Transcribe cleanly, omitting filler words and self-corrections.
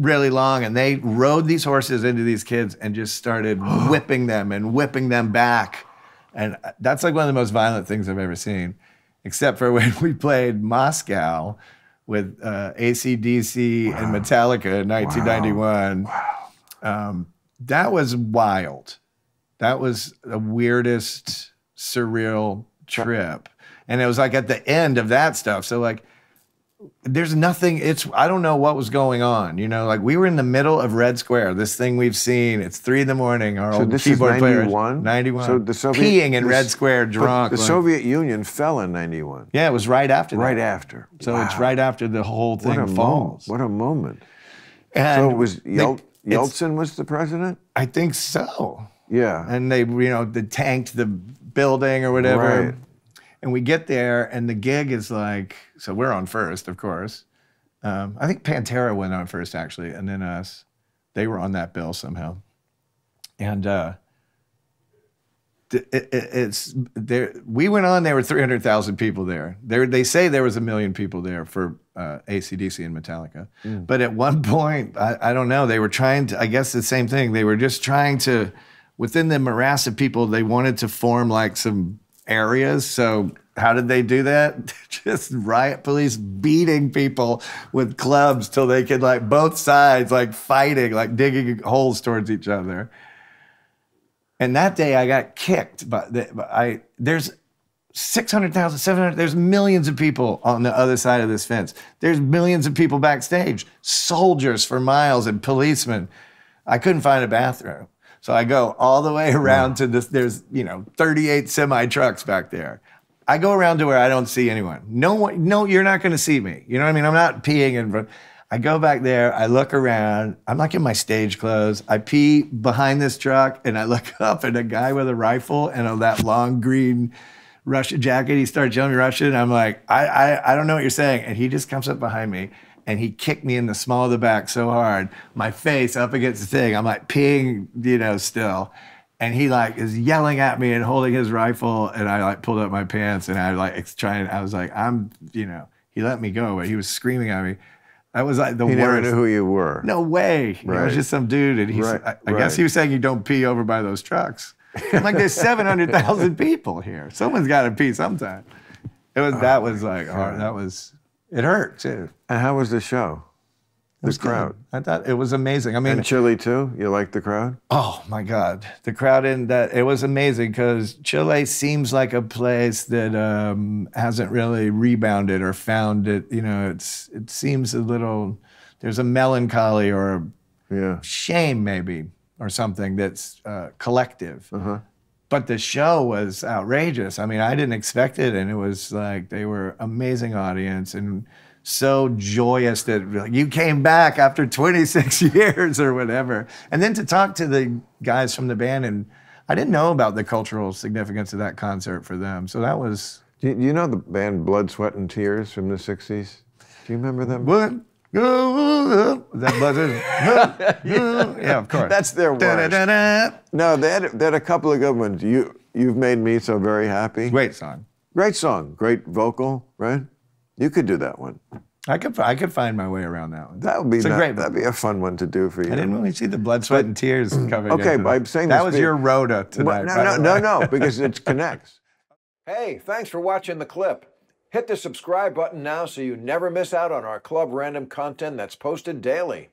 really long, and they rode these horses into these kids and just started whipping them back. And that's like one of the most violent things I've ever seen, except for when we played Moscow with AC/DC and Metallica in 1991. Wow. That was wild. That was the weirdest, surreal trip. And it was like at the end of that stuff. So like, there's nothing, I don't know what was going on. You know, like we were in the middle of Red Square, this thing we've seen. It's 3 a.m. Our old keyboard player. 91? So the Soviet, peeing in Red Square, drunk. The Soviet Union fell in 91. Yeah, it was right after that. Right after. So it's right after the whole thing falls. What a moment. And so it was Yeltsin was the president? I think so. Yeah. And they, you know, they tanked the building or whatever. Right. And we get there, and the gig is like, so we're on first, of course. I think Pantera went on first, actually, and then us. They were on that bill somehow. And we went on, there were 300,000 people there. They say there was 1 million people there for AC/DC and Metallica. Mm. But at one point, I don't know, they were trying to, I guess the same thing, they were just trying to, within the morass of people, they wanted to form like some areas. So how did they do that? Just riot police beating people with clubs till they could, like, both sides, like fighting, like digging holes towards each other. And that day I got kicked, there's 600,000, 700, there's millions of people on the other side of this fence. There's millions of people backstage, soldiers for miles and policemen. I couldn't find a bathroom. So I go all the way around to this, there's, you know, 38 semi trucks back there. I go around to where I don't see anyone. No, you're not gonna see me. You know what I mean? I'm not peeing in front. I go back there, I look around, I'm like in my stage clothes. I pee behind this truck and I look up and a guy with a rifle and that long green Russian jacket, he starts yelling Russian. I'm like, I don't know what you're saying. And he just comes up behind me and he kicked me in the small of the back so hard, my face up against the thing. I'm like peeing, you know, still. And he like is yelling at me and holding his rifle. And I like pulled up my pants and I was like, you know, he let me go, but he was screaming at me. That was like the worst. He never knew who you were. No way. Right. He was just some dude. And I guess he was saying you don't pee over by those trucks. I'm like, there's 700,000 people here. Someone's got to pee sometime. It hurt too. And how was the show? The crowd. I thought it was amazing. I mean, and Chile too? You liked the crowd? Oh my God. The crowd it was amazing because Chile seems like a place that hasn't really rebounded or found it. You know, it seems a little, there's a melancholy or a shame maybe or something that's collective. Uh-huh. But the show was outrageous. I mean, I didn't expect it, and it was like they were amazing audience and so joyous that you came back after 26 years or whatever. And then to talk to the guys from the band, and I didn't know about the cultural significance of that concert for them. So that was... Do you know the band Blood, Sweat, and Tears from the 60s? Do you remember them? What? That Blood, yeah, of course. That's their worst. No, they had a couple of good ones. You've Made Me So Very Happy. Great song. Great song. Great vocal, right? You could do that one. I could find my way around that one. That would be that'd be a fun one to do for you. I didn't really see the Blood, Sweat, and Tears covered. Okay, but I'm saying that was your rhoda tonight. No, because it connects. Hey, thanks for watching the clip. Hit the subscribe button now so you never miss out on our Club Random content that's posted daily.